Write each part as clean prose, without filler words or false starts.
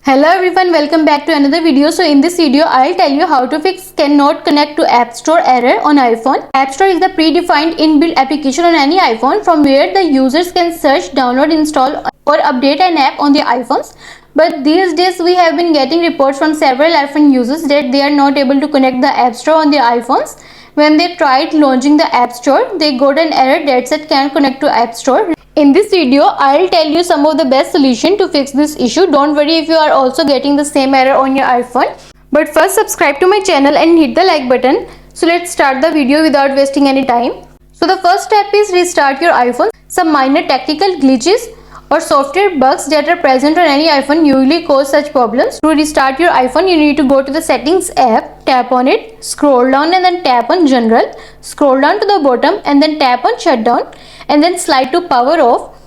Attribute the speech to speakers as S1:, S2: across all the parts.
S1: Hello everyone, welcome back to another video. So in this video I'll tell you how to fix cannot connect to App Store error on iPhone. App Store is the predefined inbuilt application on any iPhone from where the users can search, download, install or update an app on their iPhones. But these days we have been getting reports from several iPhone users that they are not able to connect the App Store on their iPhones. When they tried launching the App Store, they got an error that said can't connect to App Store. In this video, I'll tell you some of the best solution to fix this issue. Don't worry if you are also getting the same error on your iPhone. But first subscribe to my channel and hit the like button. So let's start the video without wasting any time. So the first step is restart your iPhone. Some minor technical glitches or software bugs that are present on any iPhone usually cause such problems. To restart your iPhone, you need to go to the settings app, tap on it, scroll down and then tap on general, scroll down to the bottom and then tap on shutdown and then slide to power off,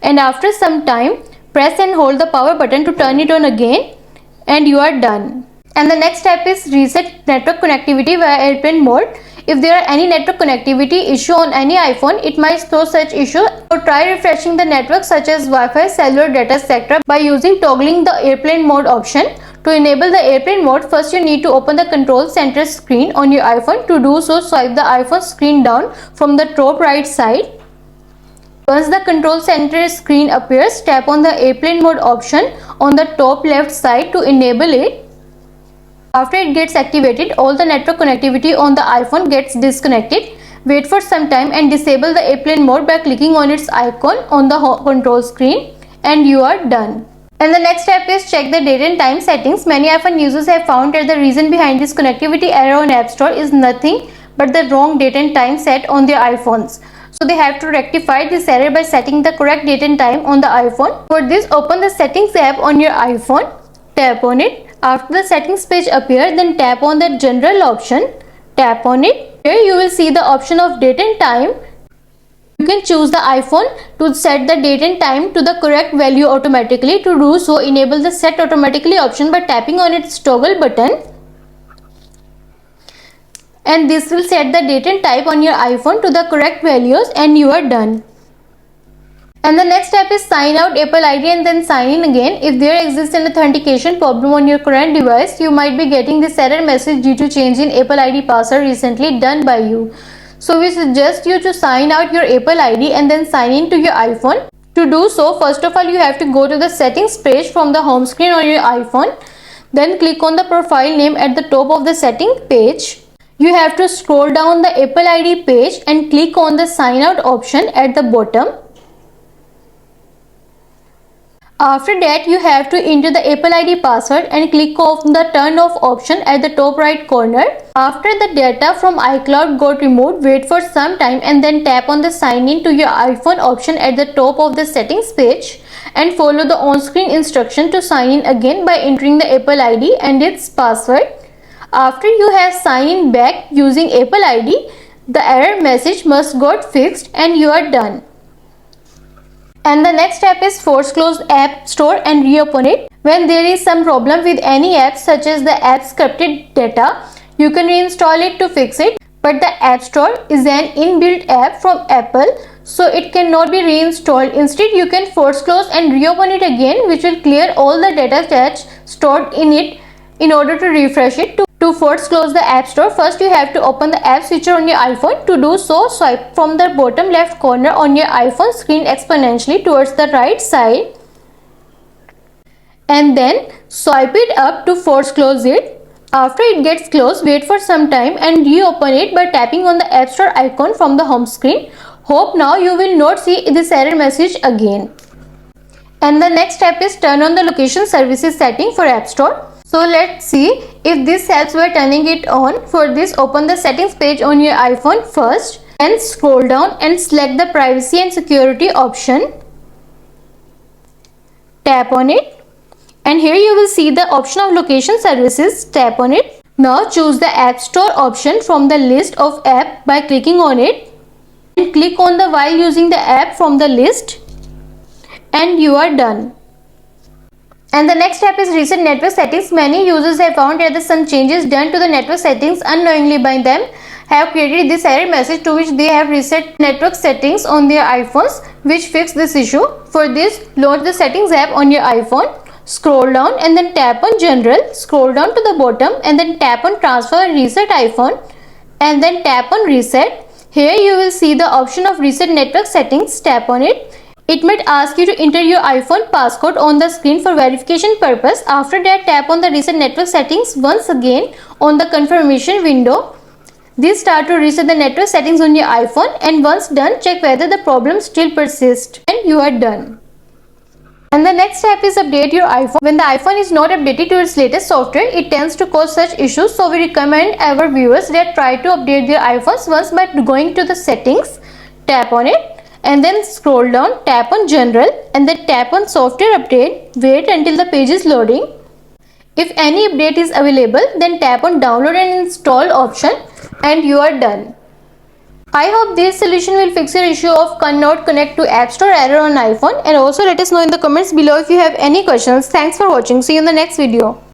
S1: and after some time press and hold the power button to turn it on again and you are done. And the next step is reset network connectivity via airplane mode. If there are any network connectivity issue on any iPhone, it might throw such issue. So try refreshing the network such as Wi-Fi, cellular, data, etc. by using toggling the airplane mode option. To enable the airplane mode, first you need to open the control center screen on your iPhone. To do so, swipe the iPhone screen down from the top right side. Once the control center screen appears, tap on the airplane mode option on the top left side to enable it. After it gets activated, all the network connectivity on the iPhone gets disconnected. Wait for some time and disable the airplane mode by clicking on its icon on the control screen and you are done. And the next step is check the date and time settings. Many iPhone users have found that the reason behind this connectivity error on App Store is nothing but the wrong date and time set on their iPhones. So they have to rectify this error by setting the correct date and time on the iPhone. For this, open the settings app on your iPhone, tap on it. After the settings page appears, then tap on the general option, tap on it. Here you will see the option of date and time. You can choose the iPhone to set the date and time to the correct value automatically. To do so, enable the set automatically option by tapping on its toggle button. And this will set the date and time on your iPhone to the correct values and you are done. And the next step is sign out Apple ID and then sign in again. If there exists an authentication problem on your current device, you might be getting this error message due to change in Apple ID password recently done by you. So we suggest you to sign out your Apple ID and then sign in to your iPhone. To do so, first of all, you have to go to the settings page from the home screen on your iPhone. Then click on the profile name at the top of the setting page. You have to scroll down the Apple ID page and click on the sign out option at the bottom. After that, you have to enter the Apple ID password and click on the turn off option at the top right corner. After the data from iCloud got removed, wait for some time and then tap on the sign in to your iPhone option at the top of the settings page and follow the on-screen instruction to sign in again by entering the Apple ID and its password. After you have signed in back using Apple ID, the error message must got fixed and you are done. And the next step is force close App Store and reopen it. When there is some problem with any app such as the app's scripted data, you can reinstall it to fix it. But the App Store is an inbuilt app from Apple, so it cannot be reinstalled. Instead, you can force close and reopen it again, which will clear all the data that's stored in it. In order to refresh it, to force close the App Store, first you have to open the app switcher on your iPhone. To do so, swipe from the bottom left corner on your iPhone screen exponentially towards the right side and then swipe it up to force close it. After it gets closed, wait for some time and reopen it by tapping on the App Store icon from the home screen. Hope now you will not see this error message again. And the next step is turn on the location services setting for App Store. So let's see if this helps by turning it on. For this, open the settings page on your iPhone first and scroll down and select the privacy and security option. Tap on it and here you will see the option of location services. Tap on it. Now choose the App Store option from the list of app by clicking on it and click on the while using the app from the list and you are done. And the next step is reset network settings. Many users have found that some changes done to the network settings unknowingly by them have created this error message, to which they have reset network settings on their iPhones, which fix this issue. For this, launch the settings app on your iPhone. scroll down and then tap on general, scroll down to the bottom and then tap on transfer and reset iPhone and then tap on reset. Here you will see the option of reset network settings. Tap on it. It might ask you to enter your iPhone passcode on the screen for verification purpose. After that, tap on the reset network settings once again on the confirmation window. This start to reset the network settings on your iPhone, and once done, check whether the problem still persists and you are done. And the next step is update your iPhone. When the iPhone is not updated to its latest software, it tends to cause such issues. So we recommend our viewers that try to update their iPhones once by going to the settings, tap on it and then scroll down, tap on general and then tap on software update. Wait until the page is loading. If any update is available, then tap on download and install option and you are done. I hope this solution will fix your issue of cannot connect to App Store error on iPhone, and also let us know in the comments below if you have any questions. Thanks for watching. See you in the next video.